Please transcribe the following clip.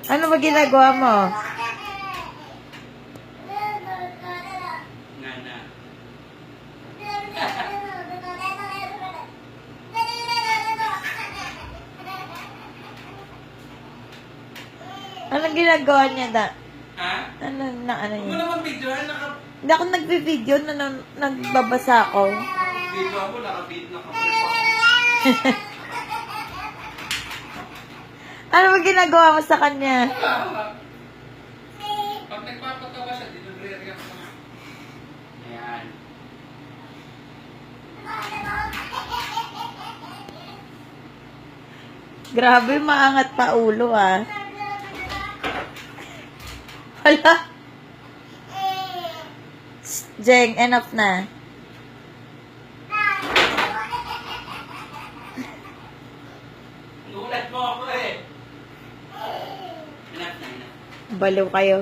Ano ba ginagawa mo? Nana. Anong ginagawa niya da? Ha? Ano na ano Huwag mo niya? naman video. Hindi ako nagbe-video na nagbabasa ako. Video ako, nakabit na ka. Ano ba ginagawa mo sa kanya? Pag nagpapatawa siya, di nagre-react ka. Ayan. Grabe, maangat pa ulo ah. Hala. Jeng, enough na. Nulat mo ako eh. Enough na, enough. Baliw kayo.